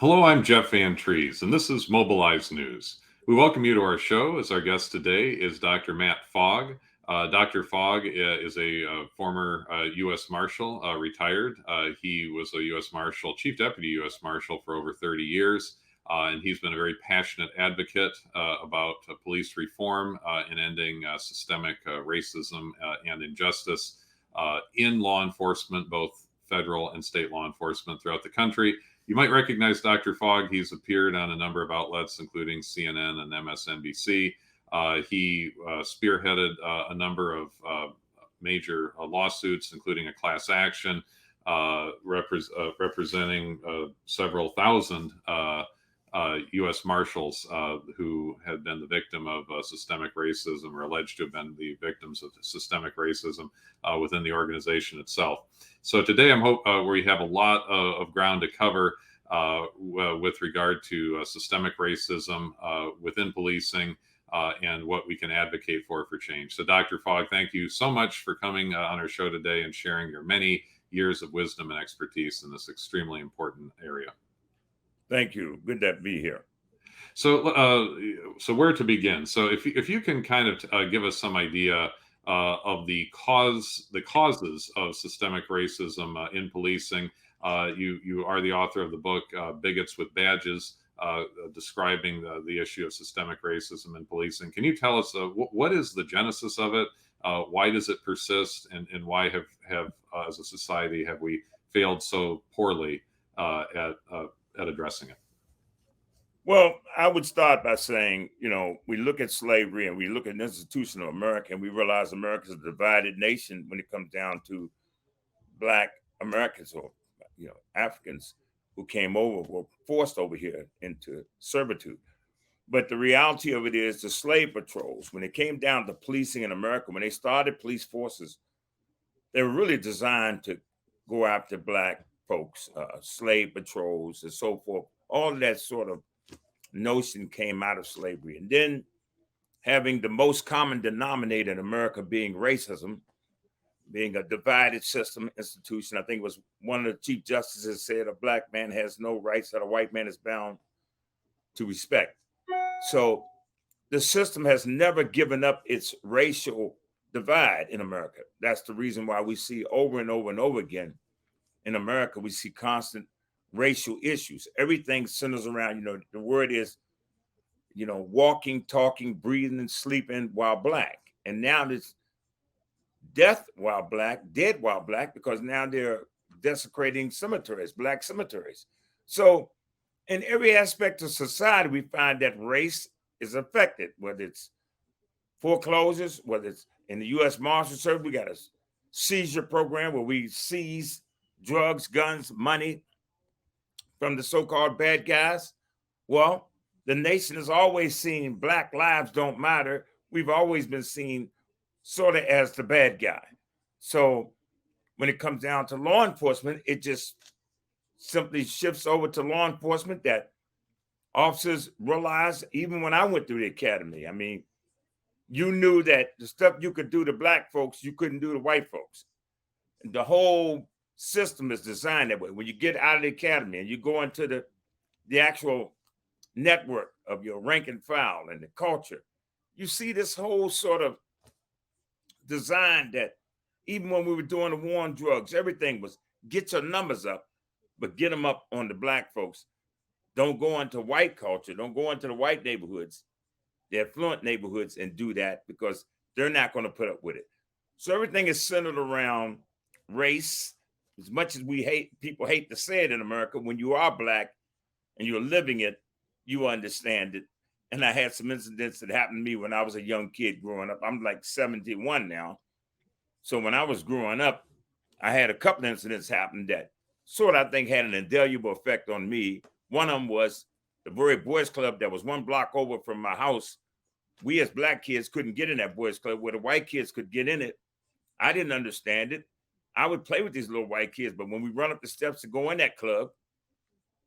Hello, I'm Jeff Van Treese, and this is Mobilized News. We welcome you to our show. As our guest today is Dr. Matt Fogg. Dr. Fogg is a former U.S. Marshal, retired. He was a U.S. Marshal, Chief Deputy U.S. Marshal for over 30 years, and he's been a very passionate advocate about police reform and ending systemic racism and injustice in law enforcement, both federal and state law enforcement throughout the country. You might recognize Dr. Fogg. He's appeared on a number of outlets, including CNN and MSNBC. He spearheaded a number of major lawsuits, including a class action representing several thousand U.S. Marshals who had been the victim of systemic racism or alleged to have been the victims of systemic racism within the organization itself. So today we have a lot of ground to cover with regard to systemic racism within policing and what we can advocate for change. So Dr. Fogg, thank you so much for coming on our show today and sharing your many years of wisdom and expertise in this extremely important area. Thank you. Good to be here. So where to begin? So if you can kind of give us some idea of the causes of systemic racism in policing. You are the author of the book Bigots with Badges, describing the issue of systemic racism in policing. Can you tell us what is the genesis of it? Why does it persist, and why have as a society have we failed so poorly at addressing it? Well, I would start by saying, we look at slavery and we look at the institution of America, and we realize America is a divided nation when it comes down to Black Americans or, Africans who came over, were forced over here into servitude. But the reality of it is the slave patrols, when it came down to policing in America, when they started police forces, they were really designed to go after Black folks, slave patrols and so forth. All of that sort of notion came out of slavery. And then having the most common denominator in America being racism, being a divided system institution. I think it was one of the Chief Justices said a Black man has no rights that a white man is bound to respect. So the system has never given up its racial divide in America. That's the reason why we see over and over and over again in America, we see constant racial issues. Everything centers around, the word is, walking, talking, breathing, and sleeping while Black. And now this death while Black, dead while Black, because now they're desecrating cemeteries, Black cemeteries. So in every aspect of society, we find that race is affected, whether it's foreclosures, whether it's in the U.S. Marshal Service, we got a seizure program where we seize drugs, guns, money from the so-called bad guys. Well, the nation has always seen Black lives don't matter. We've always been seen sort of as the bad guy. So when it comes down to law enforcement, it just simply shifts over to law enforcement that officers realize, even when I went through the academy, I mean, you knew that the stuff you could do to Black folks, you couldn't do to white folks. The whole system is designed that way. When you get out of the academy and you go into the actual network of your rank and file and the culture, you see this whole sort of design that even when we were doing the war on drugs, everything was get your numbers up, but get them up on the Black folks. Don't go into white culture. Don't go into the white neighborhoods, the affluent neighborhoods, and do that because they're not going to put up with it. So everything is centered around race. As much as people hate to say it in America, when you are Black and you're living it, you understand it. And I had some incidents that happened to me when I was a young kid growing up. I'm like 71 now. So when I was growing up, I had a couple of incidents happen that sort of, I think, had an indelible effect on me. One of them was the very boys club that was one block over from my house. We as Black kids couldn't get in that boys club where the white kids could get in it. I didn't understand it. I would play with these little white kids, but when we run up the steps to go in that club,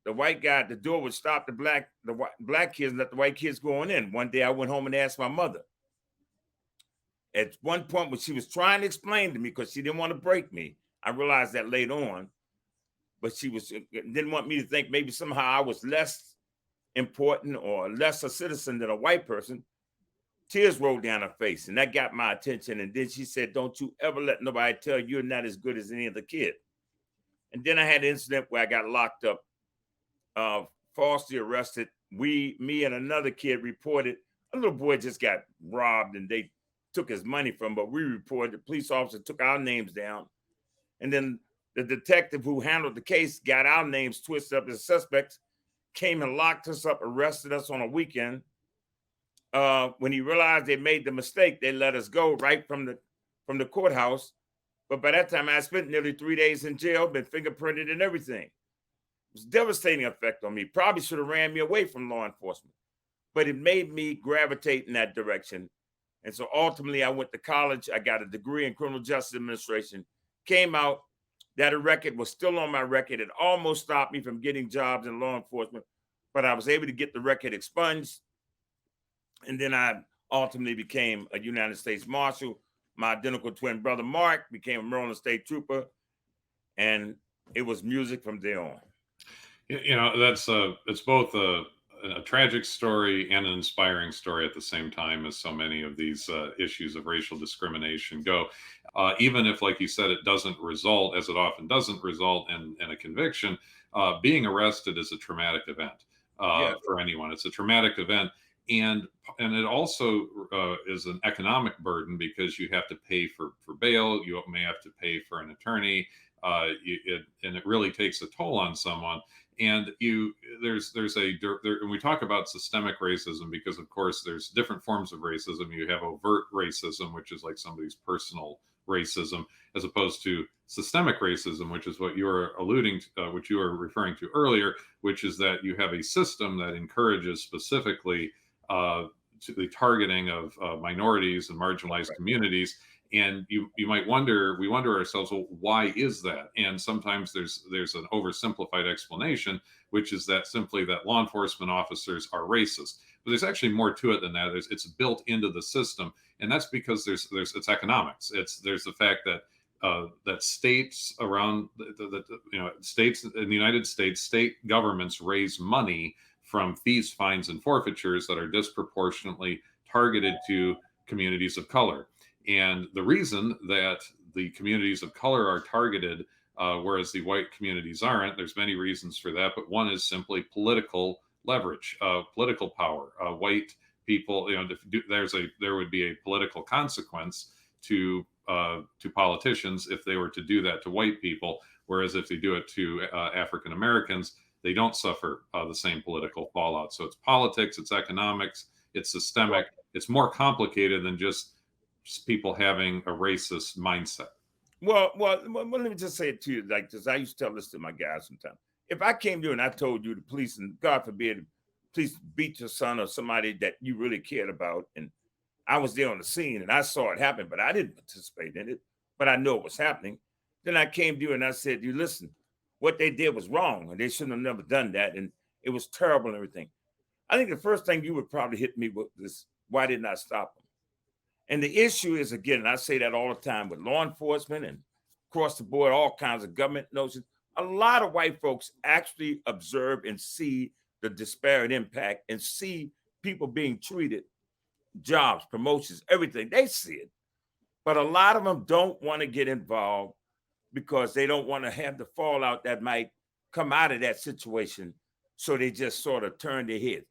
the white guy at the door would stop the black kids and let the white kids go on in. One day I went home and asked my mother. At one point when she was trying to explain to me, because she didn't want to break me, I realized that later on, but she didn't want me to think maybe somehow I was less important or less a citizen than a white person. Tears rolled down her face, and that got my attention. And then she said, "Don't you ever let nobody tell you you're not as good as any other kid." And then I had an incident where I got locked up, falsely arrested. Me and another kid reported a little boy just got robbed and they took his money from him, but we reported, the police officer took our names down. And then the detective who handled the case got our names twisted up as suspects, came and locked us up, arrested us on a weekend. When he realized they made the mistake, they let us go right from the courthouse. But by that time, I spent nearly 3 days in jail, been fingerprinted and everything. It was a devastating effect on me. Probably should have ran me away from law enforcement, but it made me gravitate in that direction. And so ultimately, I went to college. I got a degree in criminal justice administration, came out. That record was still on my record. It almost stopped me from getting jobs in law enforcement, but I was able to get the record expunged. And then I ultimately became a United States Marshal. My identical twin brother, Mark, became a Maryland State Trooper. And it was music from there on. You know, that's it's both a tragic story and an inspiring story at the same time, as so many of these issues of racial discrimination go. Even if, like you said, it doesn't result, as it often doesn't result in a conviction, being arrested is a traumatic event for anyone. It's a traumatic event. And it also is an economic burden because you have to pay for bail. You may have to pay for an attorney. And it really takes a toll on someone. And when we talk about systemic racism, because of course there's different forms of racism. You have overt racism, which is like somebody's personal racism, as opposed to systemic racism, which is what you were alluding to, which you were referring to earlier, which is that you have a system that encourages specifically to the targeting of minorities and marginalized communities. And we wonder ourselves, well, why is that? And sometimes there's an oversimplified explanation, which is that simply that law enforcement officers are racist. But there's actually more to it than that. It's built into the system, and that's because it's economics. There's the fact that that states around states in the United States, state governments raise money from fees, fines, and forfeitures that are disproportionately targeted to communities of color. And the reason that the communities of color are targeted, whereas the white communities aren't, there's many reasons for that, but one is simply political leverage, political power. White people, there would be a political consequence to politicians if they were to do that to white people, whereas if they do it to African Americans, they don't suffer the same political fallout. So it's politics, it's economics, it's systemic, it's more complicated than just people having a racist mindset. Well, let me just say it to you like this. I used to tell this to my guys sometimes. If I came to you and I told you the police, and God forbid, police beat your son or somebody that you really cared about, and I was there on the scene and I saw it happen, but I didn't participate in it, but I know it was happening. Then I came to you and I said, you listen, what they did was wrong and they shouldn't have never done that. And it was terrible and everything. I think the first thing you would probably hit me with is, why didn't I stop them? And the issue is, again, and I say that all the time with law enforcement and across the board, all kinds of government notions, a lot of white folks actually observe and see the disparate impact and see people being treated, jobs, promotions, everything. They see it. But a lot of them don't want to get involved because they don't want to have the fallout that might come out of that situation. So they just sort of turn their heads.